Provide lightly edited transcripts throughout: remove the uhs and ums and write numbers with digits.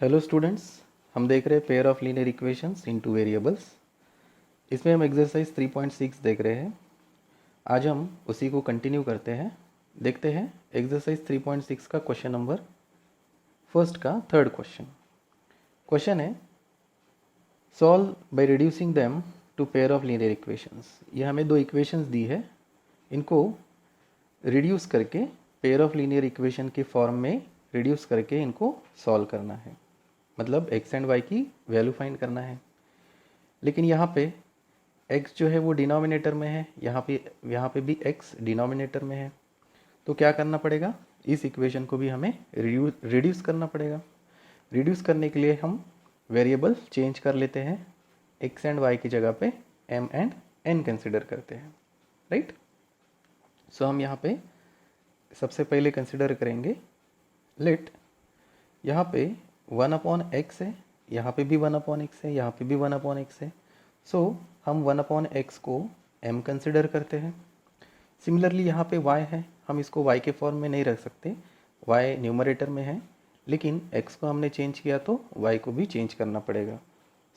Hello students, हम देख रहे हैं pair of linear equations into variables. इसमें हम एक्सरसाइज 3.6 देख रहे हैं। आज हम उसी को कंटिन्यू करते हैं। देखते हैं एक्सरसाइज 3.6 का क्वेश्चन नंबर फर्स्ट का थर्ड क्वेश्चन है solve by reducing them to pair of linear equations. ये हमें दो इक्वेशंस दी है, इनको रिड्यूस करके पेयर ऑफ लीनियर इक्वेशन के फॉर्म में रिड्यूस करके इनको सॉल्व करना है, मतलब x एंड y की वैल्यू फाइंड करना है। लेकिन यहाँ पे x जो है वो डिनोमिनेटर में है, यहाँ पे भी x डिनोमिनेटर में है, तो क्या करना पड़ेगा, इस इक्वेशन को भी हमें रिड्यूस करना पड़ेगा। रिड्यूस करने के लिए हम वेरिएबल चेंज कर लेते हैं, x एंड y की जगह पे m एंड n कंसिडर करते हैं, राइट। सो हम यहाँ पे सबसे पहले कंसिडर करेंगे लेट, यहाँ पे 1/x है, यहाँ पे भी 1/x है, यहाँ पे भी 1/x है। सो हम 1/x को m कंसिडर करते हैं। सिमिलरली यहाँ पे y है, हम इसको y के फॉर्म में नहीं रख सकते, y न्यूमरेटर में है, लेकिन x को हमने चेंज किया तो y को भी चेंज करना पड़ेगा।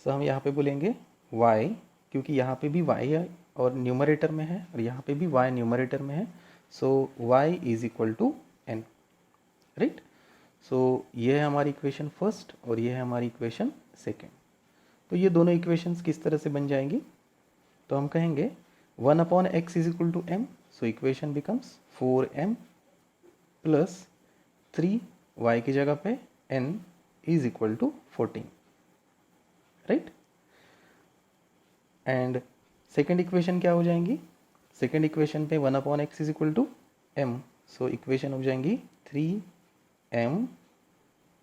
सो हम यहाँ पे बोलेंगे y, क्योंकि यहाँ पे भी y है और न्यूमरेटर में है, और यहाँ पे भी y न्यूमरेटर में है, so y is equal to n, right. So ये है हमारी इक्वेशन फर्स्ट और ये है हमारी इक्वेशन सेकेंड। तो ये दोनों इक्वेशंस किस तरह से बन जाएंगी, तो हम कहेंगे 1/x is equal to m, so equation becomes 4m plus 3y की जगह पे n is equal to 14, right. And second equation क्या हो जाएंगी, सेकेंड इक्वेशन पे 1/x is equal to m, so equation हो जाएंगी 3m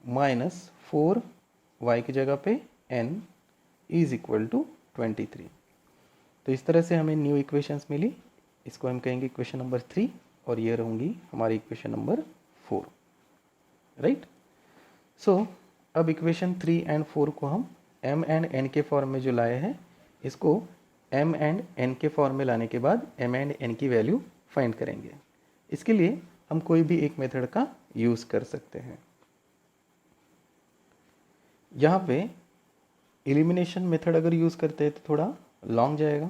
माइनस 4y की जगह पे n इज इक्वल टू 23। तो इस तरह से हमें न्यू इक्वेशंस मिली, इसको हम कहेंगे इक्वेशन नंबर 3 और ये रहूँगी हमारी इक्वेशन नंबर 4, राइट। सो अब इक्वेशन 3 एंड 4 को हम m एंड n के फॉर्म में जो लाए हैं, इसको m एंड n के फॉर्म में लाने के बाद m एंड n की वैल्यू फाइंड करेंगे। इसके लिए हम कोई भी एक मेथड का यूज़ कर सकते हैं। यहाँ पे एलिमिनेशन मेथड अगर यूज़ करते हैं तो थोड़ा लॉन्ग जाएगा,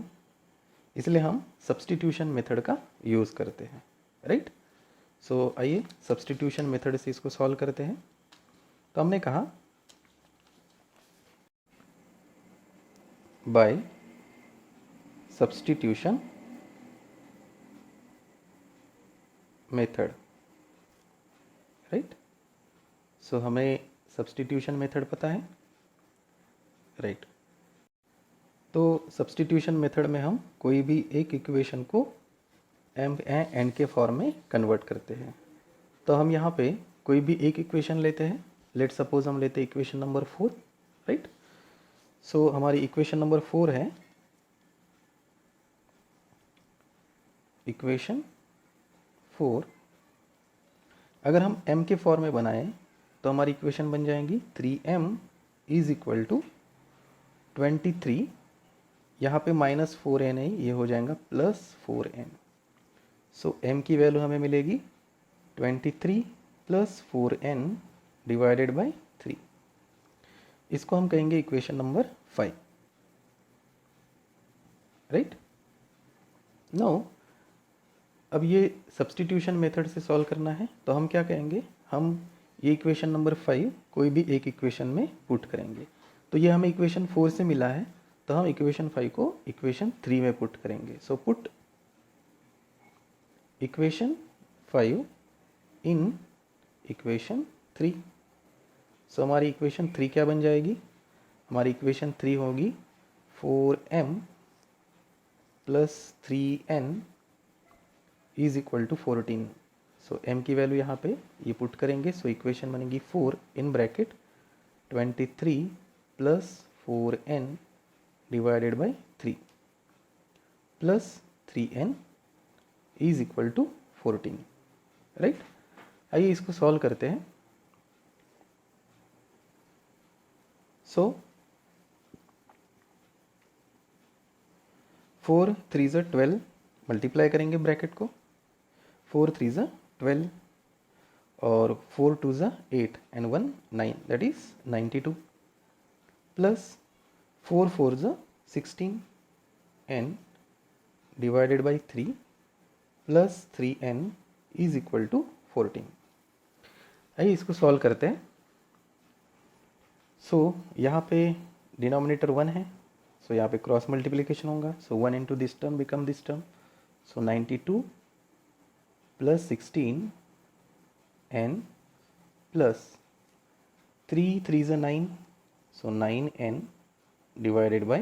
इसलिए हम सब्स्टिट्यूशन मेथड का यूज़ करते हैं, राइट। सो आइए सब्स्टिट्यूशन मेथड से इसको सॉल्व करते हैं। तो हमने कहा bye substitution method, right. So हमें सब्स्टिट्यूशन मेथड पता है, राइट। तो सब्स्टिट्यूशन मेथड में हम कोई भी एक इक्वेशन को m एंड n के फॉर्म में कन्वर्ट करते हैं। तो हम यहाँ पे कोई भी एक इक्वेशन लेते हैं, लेट सपोज हम लेते हैं इक्वेशन नंबर 4, राइट। सो हमारी इक्वेशन नंबर 4 है, इक्वेशन 4 अगर हम m के फॉर्म में बनाएं तो हमारी इक्वेशन बन जाएंगी 3m इज इक्वल टू 23, यहाँ पे माइनस 4n है, ये हो जाएगा प्लस 4n। सो m की वैल्यू हमें मिलेगी 23 प्लस 4n डिवाइडेड बाय 3। इसको हम कहेंगे इक्वेशन नंबर 5, राइट। नाउ अब ये सब्स्टिट्यूशन मेथड से सॉल्व करना है, तो हम क्या कहेंगे, हम ये इक्वेशन नंबर 5 कोई भी एक इक्वेशन में पुट करेंगे। तो ये हमें इक्वेशन 4 से मिला है, तो हम इक्वेशन 5 को इक्वेशन 3 में पुट करेंगे। So put equation 5 in equation 3। सो हमारी इक्वेशन 3 क्या बन जाएगी, हमारी इक्वेशन 3 होगी 4m plus 3n is equal to 14। So m की वैल्यू यहाँ पे ये पुट करेंगे, सो इक्वेशन बनेगी 4 in bracket 23 plus 4n divided by 3 plus 3n is equal to 14, right. आइए इसको सॉल्व करते हैं। सो 4 3 ज़ा 12, मल्टीप्लाई करेंगे ब्रैकेट को, 4 3 ज़ा 12 और 4 2 ज़ा 8 and 1 9, that is 92, plus 4 4 ज़ा 16 n divided by 3 plus 3n is equal to 14। आइए इसको सॉल्व करते हैं। सो यहाँ पे डिनोमिनेटर 1 है, सो यहाँ पे क्रॉस मल्टीप्लिकेशन होगा, सो 1 into this term become this term, so 92 plus 16 n plus 3 3 is 9, so 9n divided by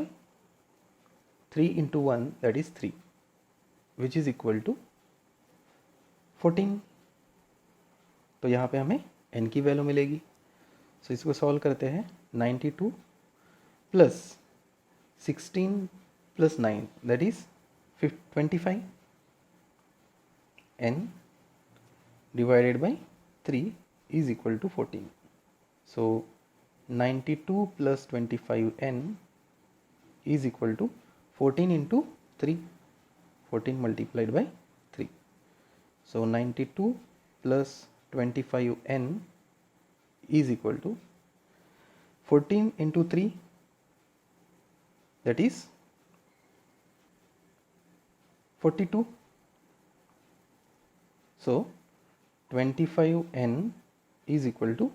3 into 1, that is 3, which is equal to 14। तो यहाँ पे हमें n की वैल्यू मिलेगी। सो इसको सॉल्व करते हैं। 92 plus 16 plus 9, that is 25, n divided by 3 is equal to 14। So 92 plus 25n is equal to 14 into 3, 14 multiplied by 3। So 92 plus 25n is equal to 14 into 3, that is 42। So 25n is equal to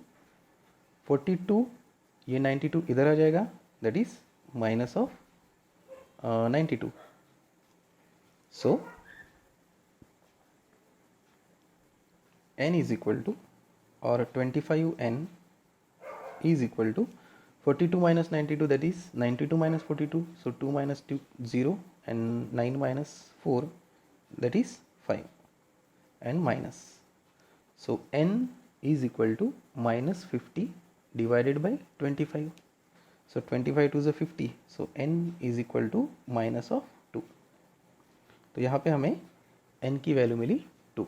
42, ये 92 इधर आ जाएगा, that is minus of 92। So n is equal to, और 25n is equal to 42 minus 92, that is 92 minus 42, so 2 minus 2 0 and 9 minus 4, that is 5 and minus, so n is equal to minus 50 divided by 25, so 25 to the 50, so n is equal to minus of 2। तो यहाँ पे हमें n की value मिली 2।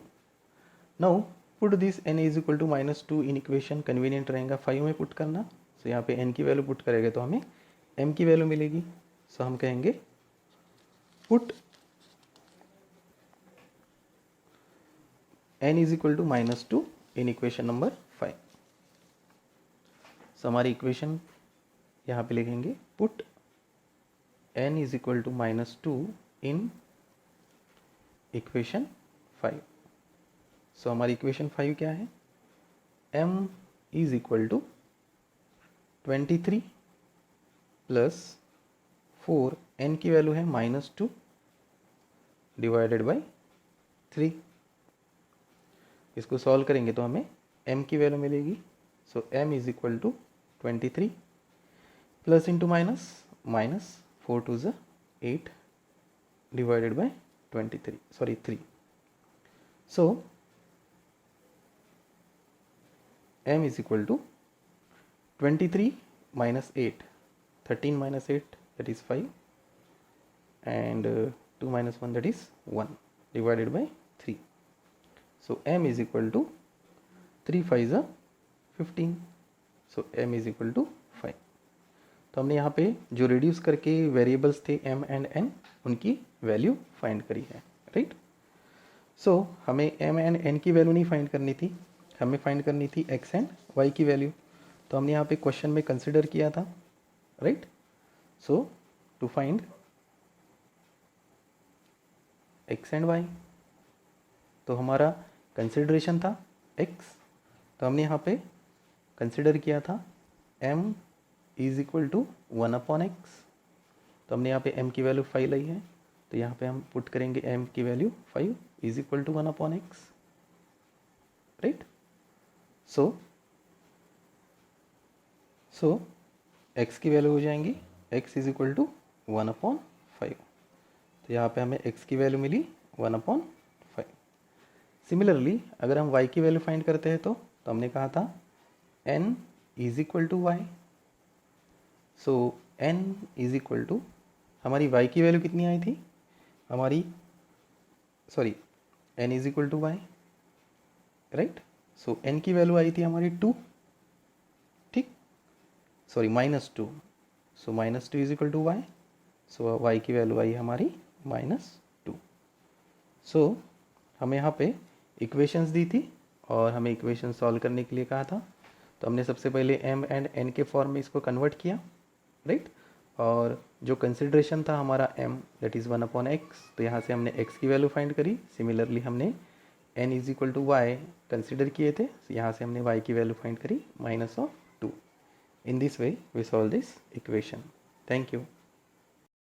Now put this n is equal to -2 in equation, convenient रहेगा 5 में put करना। सो यहाँ पे n की वैल्यू पुट करेंगे तो हमें m की वैल्यू मिलेगी। सो हम कहेंगे put n is equal to -2 in equation number 5। So हमारी इक्वेशन यहाँ पे लिखेंगे put n is equal to -2 in equation 5। So हमारी इक्वेशन 5 क्या है, m is equal to 23 plus 4, n की वैल्यू है -2 डिवाइडेड बाई 3। इसको सॉल्व करेंगे तो हमें m की वैल्यू मिलेगी। So m is equal to 23 plus into minus, minus 4 2 ज़ा 8 divided by 3। So m is equal to 23 minus 8, 13 minus 8, that is 5, and 2 minus 1, that is 1 divided by 3। So m is equal to 3 5 is 15, so m is equal to 5। तो हमने यहाँ पे जो reduce करके variables थे m and n, उनकी value find करी है, राइट। सो हमें m एंड n की वैल्यू नहीं फाइंड करनी थी, हमें फाइंड करनी थी x एंड y की वैल्यू। तो हमने यहाँ पे क्वेश्चन में कंसिडर किया था, right. So to find x and y, तो हमारा कंसिडरेशन था x, तो हमने यहाँ पे कंसिडर किया था m is equal to 1/x। तो हमने यहाँ पे m की वैल्यू 5 लाई है, तो यहाँ पे हम पुट करेंगे m की value 5 is equal to 1/x, right. So x की वैल्यू हो जाएंगी x इज इक्वल टू 1/5। तो यहाँ पे हमें x की वैल्यू मिली 1/5। सिमिलरली अगर हम y की वैल्यू फाइंड करते हैं तो हमने कहा था n is equal to y। So n is equal to, हमारी y की वैल्यू कितनी आई थी, हमारी n is equal to y, right. So n की वैल्यू आई थी हमारी 2, ठीक, -2। So -2 is equal to y। So y की वैल्यू आई हमारी -2। सो हमें यहाँ पे इक्वेशंस दी थी और हमें इक्वेशन सॉल्व करने के लिए कहा था। तो हमने सबसे पहले m एंड n के फॉर्म में इसको कन्वर्ट किया, राइट। और जो कंसिडरेशन था हमारा m दैट इज़ 1/x, तो यहाँ से हमने x की वैल्यू फाइंड करी। सिमिलरली हमने n is equal to y consider किए थे, यहाँ से हमने y की वैल्यू फाइंड करी -2। In this way we solve this equation. Thank you.